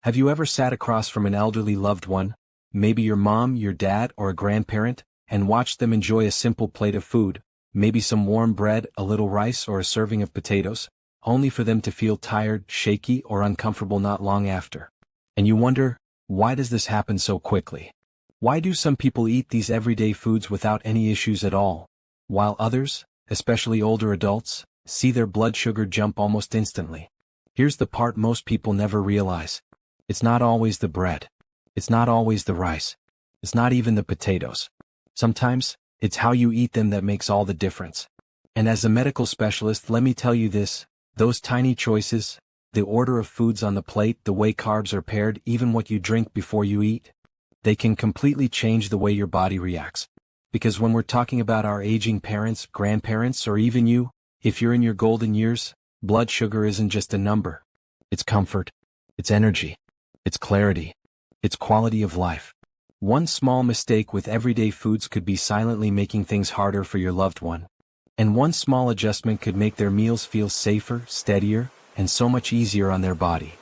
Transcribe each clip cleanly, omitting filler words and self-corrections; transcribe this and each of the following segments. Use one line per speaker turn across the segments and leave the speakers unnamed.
Have you ever sat across from an elderly loved one, maybe your mom, your dad, or a grandparent, and watched them enjoy a simple plate of food, maybe some warm bread, a little rice, or a serving of potatoes, only for them to feel tired, shaky, or uncomfortable not long after? And you wonder, why does this happen so quickly? Why do some people eat these everyday foods without any issues at all, while others, especially older adults, see their blood sugar jump almost instantly? Here's the part most people never realize. It's not always the bread. It's not always the rice. It's not even the potatoes. Sometimes, it's how you eat them that makes all the difference. And as a medical specialist, let me tell you this, those tiny choices, the order of foods on the plate, the way carbs are paired, even what you drink before you eat, they can completely change the way your body reacts. Because when we're talking about our aging parents, grandparents, or even you, if you're in your golden years, blood sugar isn't just a number. It's comfort. It's energy. It's clarity. It's quality of life. One small mistake with everyday foods could be silently making things harder for your loved one. And one small adjustment could make their meals feel safer, steadier, and so much easier on their body.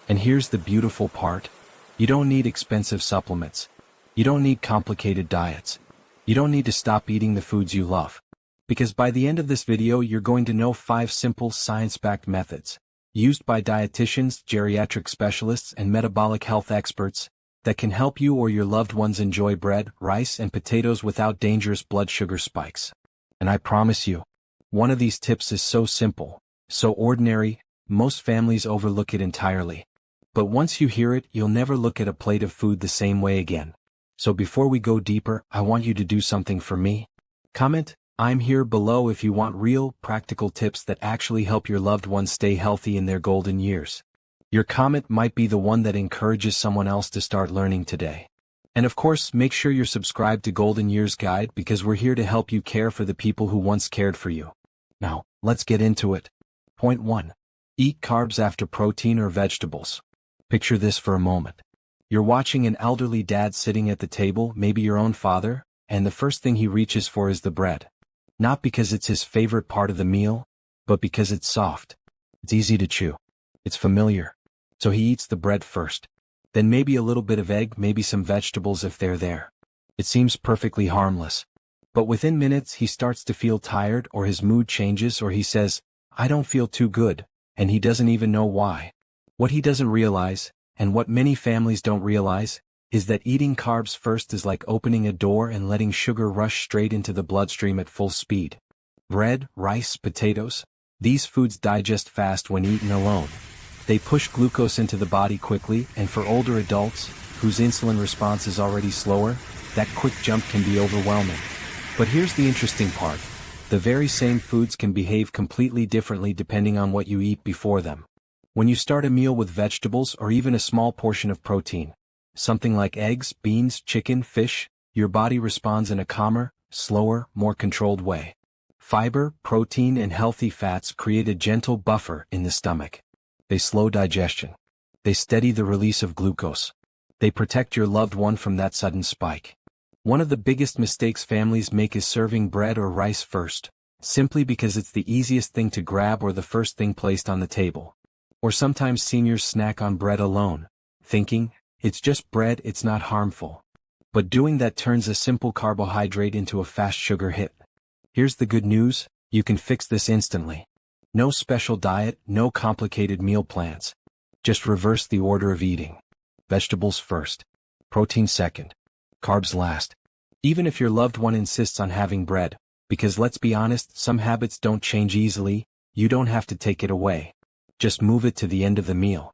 And here's the beautiful part. You don't need expensive supplements. You don't need complicated diets. You don't need to stop eating the foods you love. Because by the end of this video, you're going to know 5 simple science-backed methods, used by dietitians, geriatric specialists, and metabolic health experts, that can help you or your loved ones enjoy bread, rice, and potatoes without dangerous blood sugar spikes. And I promise you, one of these tips is so simple, so ordinary, most families overlook it entirely. But once you hear it, you'll never look at a plate of food the same way again. So before we go deeper, I want you to do something for me. Comment, "I'm here" below if you want real, practical tips that actually help your loved ones stay healthy in their golden years. Your comment might be the one that encourages someone else to start learning today. And of course, make sure you're subscribed to Golden Years Guide because we're here to help you care for the people who once cared for you. Now, let's get into it. Point 1. Eat carbs after protein or vegetables. Picture this for a moment. You're watching an elderly dad sitting at the table, maybe your own father, and the first thing he reaches for is the bread. Not because it's his favorite part of the meal, but because it's soft. It's easy to chew. It's familiar. So he eats the bread first. Then maybe a little bit of egg, maybe some vegetables if they're there. It seems perfectly harmless. But within minutes he starts to feel tired, or his mood changes, or he says, "I don't feel too good," and he doesn't even know why. What he doesn't realize, and what many families don't realize, is that eating carbs first is like opening a door and letting sugar rush straight into the bloodstream at full speed. Bread, rice, potatoes, these foods digest fast when eaten alone. They push glucose into the body quickly, and for older adults, whose insulin response is already slower, that quick jump can be overwhelming. But here's the interesting part. The very same foods can behave completely differently depending on what you eat before them. When you start a meal with vegetables or even a small portion of protein, something like eggs, beans, chicken, fish, your body responds in a calmer, slower, more controlled way. Fiber, protein, and healthy fats create a gentle buffer in the stomach. They slow digestion. They steady the release of glucose. They protect your loved one from that sudden spike. One of the biggest mistakes families make is serving bread or rice first, simply because it's the easiest thing to grab or the first thing placed on the table. Or sometimes seniors snack on bread alone, thinking, "It's just bread, it's not harmful." But doing that turns a simple carbohydrate into a fast sugar hit. Here's the good news, you can fix this instantly. No special diet, no complicated meal plans. Just reverse the order of eating. Vegetables first. Protein second. Carbs last. Even if your loved one insists on having bread, because let's be honest, some habits don't change easily, you don't have to take it away. Just move it to the end of the meal.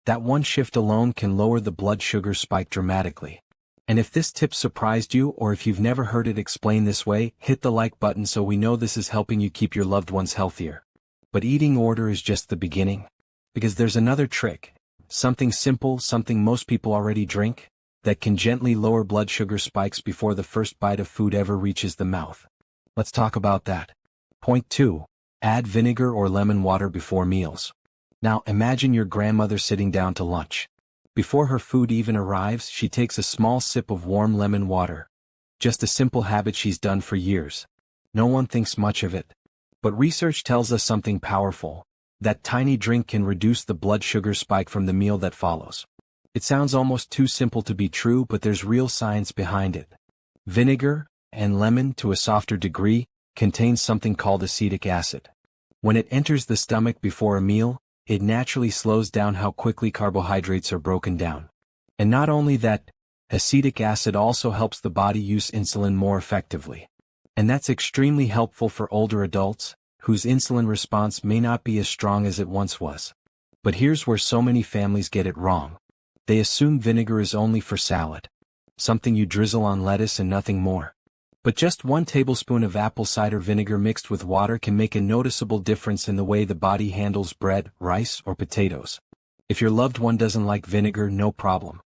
That one shift alone can lower the blood sugar spike dramatically. And if this tip surprised you, or if you've never heard it explained this way, hit the like button so we know this is helping you keep your loved ones healthier. But eating order is just the beginning. Because there's another trick. Something simple, something most people already drink, that can gently lower blood sugar spikes before the first bite of food ever reaches the mouth. Let's talk about that. Point 2. Add vinegar or lemon water before meals. Now imagine your grandmother sitting down to lunch. Before her food even arrives, she takes a small sip of warm lemon water. Just a simple habit she's done for years. No one thinks much of it. But research tells us something powerful. That tiny drink can reduce the blood sugar spike from the meal that follows. It sounds almost too simple to be true, but there's real science behind it. Vinegar, and lemon to a softer degree, contains something called acetic acid. When it enters the stomach before a meal, it naturally slows down how quickly carbohydrates are broken down. And not only that, acetic acid also helps the body use insulin more effectively. And that's extremely helpful for older adults, whose insulin response may not be as strong as it once was. But here's where so many families get it wrong. They assume vinegar is only for salad. Something you drizzle on lettuce and nothing more. But just 1 tablespoon of apple cider vinegar mixed with water can make a noticeable difference in the way the body handles bread, rice, or potatoes. If your loved one doesn't like vinegar, no problem.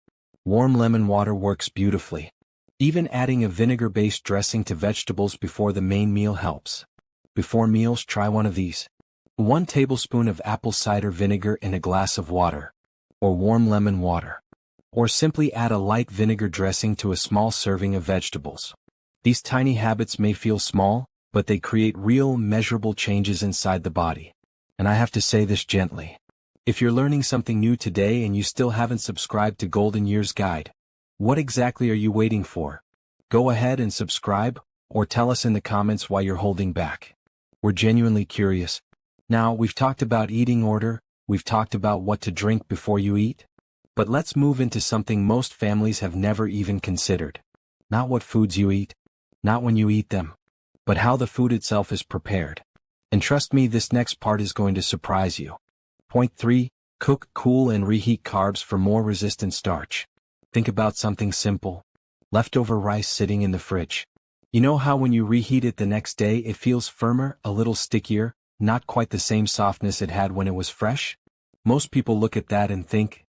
Warm lemon water works beautifully. Even adding a vinegar-based dressing to vegetables before the main meal helps. Before meals, try one of these. 1 tablespoon of apple cider vinegar in a glass of water. Or warm lemon water. Or simply add a light vinegar dressing to a small serving of vegetables. These tiny habits may feel small, but they create real, measurable changes inside the body. And I have to say this gently. If you're learning something new today and you still haven't subscribed to Golden Years Guide, what exactly are you waiting for? Go ahead and subscribe, or tell us in the comments why you're holding back. We're genuinely curious. Now, we've talked about eating order, we've talked about what to drink before you eat. But let's move into something most families have never even considered. Not what foods you eat, not when you eat them, but how the food itself is prepared. And trust me, this next part is going to surprise you. Point 3. Cook, cool, and reheat carbs for more resistant starch. Think about something simple. Leftover rice sitting in the fridge. You know how when you reheat it the next day it feels firmer, a little stickier, not quite the same softness it had when it was fresh? Most people look at that and think,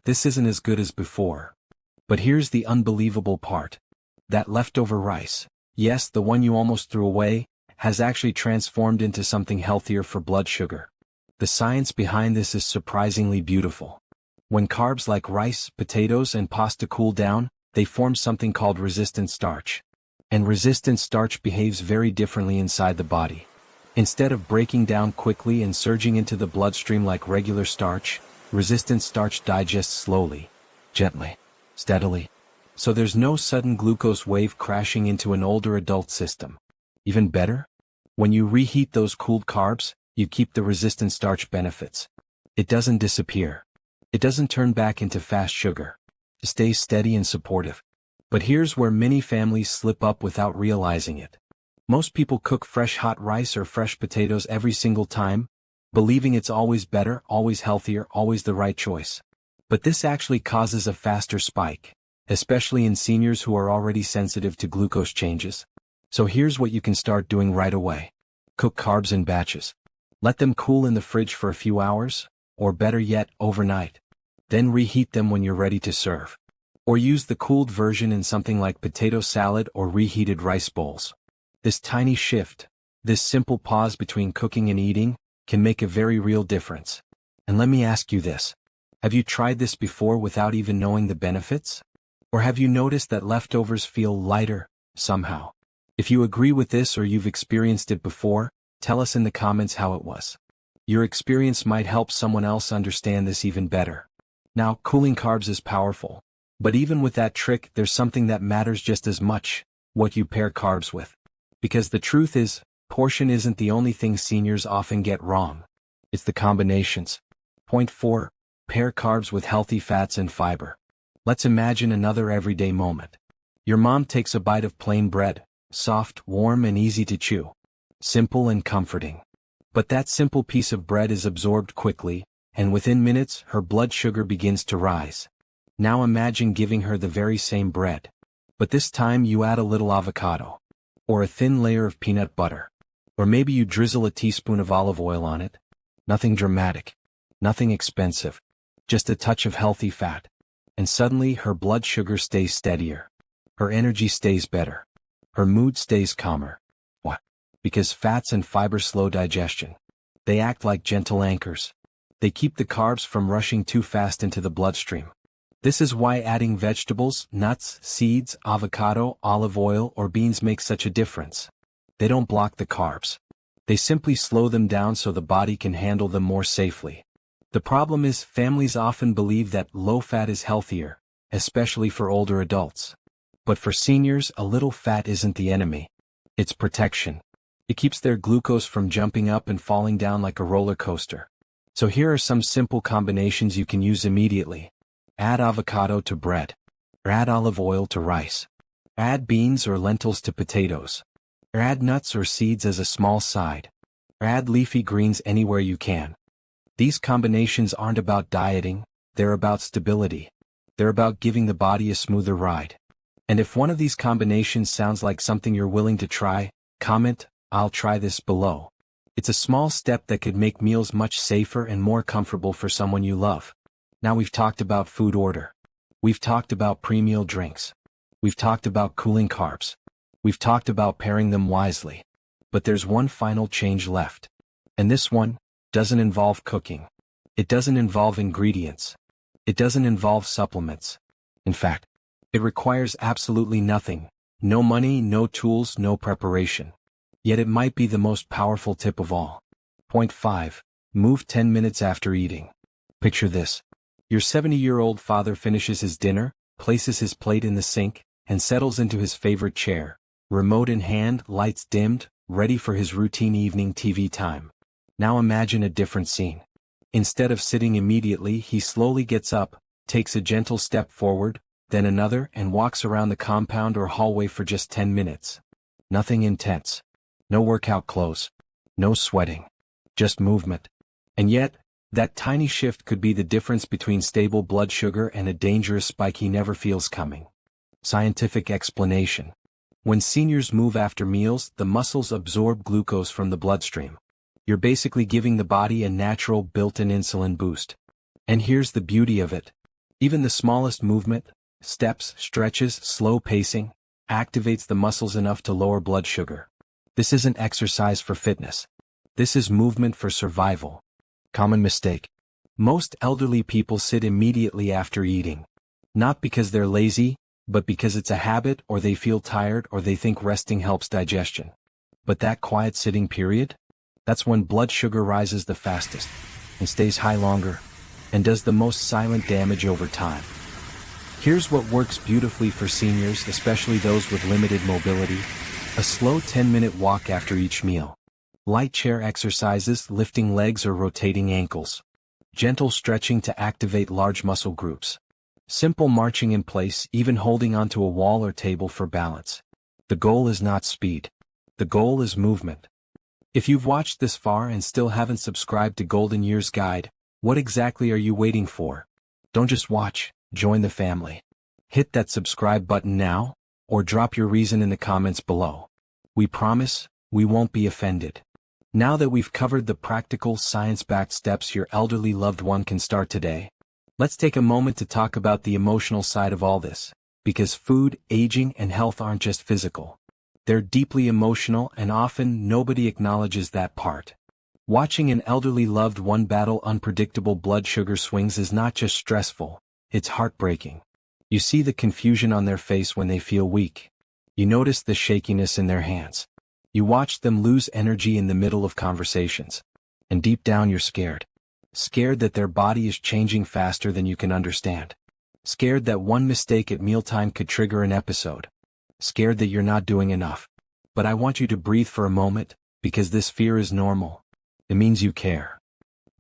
this isn't as good as before. But here's the unbelievable part. That leftover rice, yes, the one you almost threw away, has actually transformed into something healthier for blood sugar. The science behind this is surprisingly beautiful. When carbs like rice, potatoes, and pasta cool down, they form something called resistant starch. And resistant starch behaves very differently inside the body. Instead of breaking down quickly and surging into the bloodstream like regular starch, resistant starch digests slowly, gently, steadily. So there's no sudden glucose wave crashing into an older adult system. Even better? When you reheat those cooled carbs, you keep the resistant starch benefits. It doesn't disappear. It doesn't turn back into fast sugar. It stays steady and supportive. But here's where many families slip up without realizing it. Most people cook fresh hot rice or fresh potatoes every single time, believing it's always better, always healthier, always the right choice. But this actually causes a faster spike, especially in seniors who are already sensitive to glucose changes. So here's what you can start doing right away. Cook carbs in batches. Let them cool in the fridge for a few hours, or better yet, overnight. Then reheat them when you're ready to serve. Or use the cooled version in something like potato salad or reheated rice bowls. This tiny shift, this simple pause between cooking and eating, can make a very real difference. And let me ask you this. Have you tried this before without even knowing the benefits? Or have you noticed that leftovers feel lighter, somehow? If you agree with this or you've experienced it before, tell us in the comments how it was. Your experience might help someone else understand this even better. Now, cooling carbs is powerful. But even with that trick, there's something that matters just as much: what you pair carbs with. Because the truth is, portion isn't the only thing seniors often get wrong. It's the combinations. Point 4. Pair carbs with healthy fats and fiber. Let's imagine another everyday moment. Your mom takes a bite of plain bread, soft, warm, and easy to chew. Simple and comforting. But that simple piece of bread is absorbed quickly, and within minutes, her blood sugar begins to rise. Now imagine giving her the very same bread. But this time you add a little avocado. Or a thin layer of peanut butter. Or maybe you drizzle a teaspoon of olive oil on it. Nothing dramatic. Nothing expensive. Just a touch of healthy fat. And suddenly her blood sugar stays steadier. Her energy stays better. Her mood stays calmer. What? Because fats and fiber slow digestion. They act like gentle anchors. They keep the carbs from rushing too fast into the bloodstream. This is why adding vegetables, nuts, seeds, avocado, olive oil, or beans makes such a difference. They don't block the carbs. They simply slow them down so the body can handle them more safely. The problem is families often believe that low fat is healthier, especially for older adults. But for seniors, a little fat isn't the enemy. It's protection. It keeps their glucose from jumping up and falling down like a roller coaster. So here are some simple combinations you can use immediately. Add avocado to bread. Or add olive oil to rice. Add beans or lentils to potatoes. Or add nuts or seeds as a small side. Or add leafy greens anywhere you can. These combinations aren't about dieting, they're about stability. They're about giving the body a smoother ride. And if one of these combinations sounds like something you're willing to try, comment, "I'll try this" below. It's a small step that could make meals much safer and more comfortable for someone you love. Now we've talked about food order. We've talked about pre-meal drinks. We've talked about cooling carbs. We've talked about pairing them wisely. But there's one final change left. And this one doesn't involve cooking. It doesn't involve ingredients. It doesn't involve supplements. In fact, it requires absolutely nothing. No money, no tools, no preparation. Yet it might be the most powerful tip of all. Point 5. Move 10 minutes after eating. Picture this. Your 70-year-old father finishes his dinner, places his plate in the sink, and settles into his favorite chair. Remote in hand, lights dimmed, ready for his routine evening TV time. Now imagine a different scene. Instead of sitting immediately, he slowly gets up, takes a gentle step forward, then another, and walks around the compound or hallway for just 10 minutes. Nothing intense. No workout clothes. No sweating. Just movement. And yet, that tiny shift could be the difference between stable blood sugar and a dangerous spike he never feels coming. Scientific explanation. When seniors move after meals, the muscles absorb glucose from the bloodstream. You're basically giving the body a natural built-in insulin boost. And here's the beauty of it. Even the smallest movement, steps, stretches, slow pacing, activates the muscles enough to lower blood sugar. This isn't exercise for fitness. This is movement for survival. Common mistake. Most elderly people sit immediately after eating. Not because they're lazy, but because it's a habit, or they feel tired, or they think resting helps digestion. But that quiet sitting period? That's when blood sugar rises the fastest, and stays high longer, and does the most silent damage over time. Here's what works beautifully for seniors, especially those with limited mobility. A slow 10-minute walk after each meal. Light chair exercises, lifting legs or rotating ankles. Gentle stretching to activate large muscle groups. Simple marching in place, even holding onto a wall or table for balance. The goal is not speed. The goal is movement. If you've watched this far and still haven't subscribed to Golden Years Guide, what exactly are you waiting for? Don't just watch, join the family. Hit that subscribe button now, or drop your reason in the comments below. We promise, we won't be offended. Now that we've covered the practical, science-backed steps your elderly loved one can start today, let's take a moment to talk about the emotional side of all this, because food, aging, and health aren't just physical. They're deeply emotional, and often nobody acknowledges that part. Watching an elderly loved one battle unpredictable blood sugar swings is not just stressful, it's heartbreaking. You see the confusion on their face when they feel weak. You notice the shakiness in their hands. You watch them lose energy in the middle of conversations. And deep down you're scared. Scared that their body is changing faster than you can understand. Scared that one mistake at mealtime could trigger an episode. Scared that you're not doing enough. But I want you to breathe for a moment, because this fear is normal. It means you care.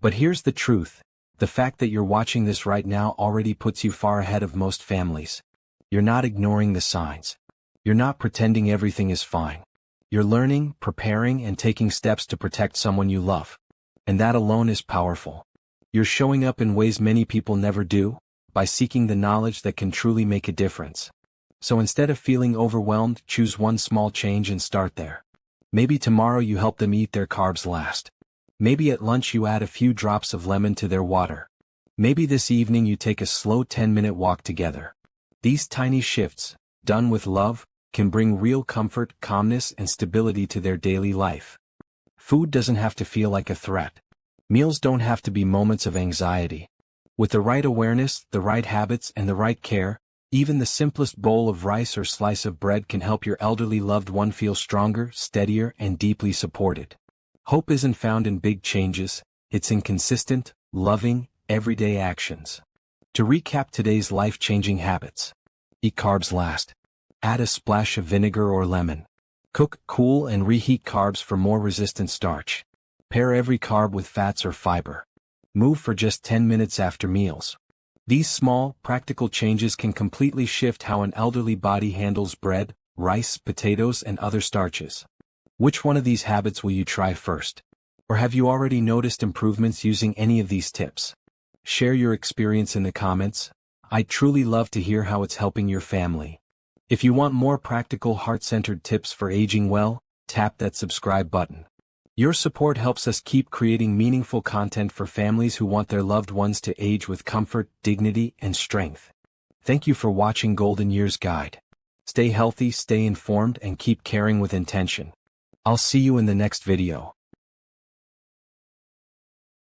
But here's the truth. The fact that you're watching this right now already puts you far ahead of most families. You're not ignoring the signs. You're not pretending everything is fine. You're learning, preparing, and taking steps to protect someone you love. And that alone is powerful. You're showing up in ways many people never do, by seeking the knowledge that can truly make a difference. So instead of feeling overwhelmed, choose one small change and start there. Maybe tomorrow you help them eat their carbs last. Maybe at lunch you add a few drops of lemon to their water. Maybe this evening you take a slow 10-minute walk together. These tiny shifts, done with love, can bring real comfort, calmness, and stability to their daily life. Food doesn't have to feel like a threat. Meals don't have to be moments of anxiety. With the right awareness, the right habits, and the right care, even the simplest bowl of rice or slice of bread can help your elderly loved one feel stronger, steadier, and deeply supported. Hope isn't found in big changes, it's in consistent, loving, everyday actions. To recap today's life-changing habits. Eat carbs last. Add a splash of vinegar or lemon. Cook, cool, and reheat carbs for more resistant starch. Pair every carb with fats or fiber. Move for just 10 minutes after meals. These small, practical changes can completely shift how an elderly body handles bread, rice, potatoes, and other starches. Which one of these habits will you try first? Or have you already noticed improvements using any of these tips? Share your experience in the comments. I'd truly love to hear how it's helping your family. If you want more practical, heart-centered tips for aging well, tap that subscribe button. Your support helps us keep creating meaningful content for families who want their loved ones to age with comfort, dignity, and strength. Thank you for watching Golden Years Guide. Stay healthy, stay informed, and keep caring with intention. I'll see you in the next video.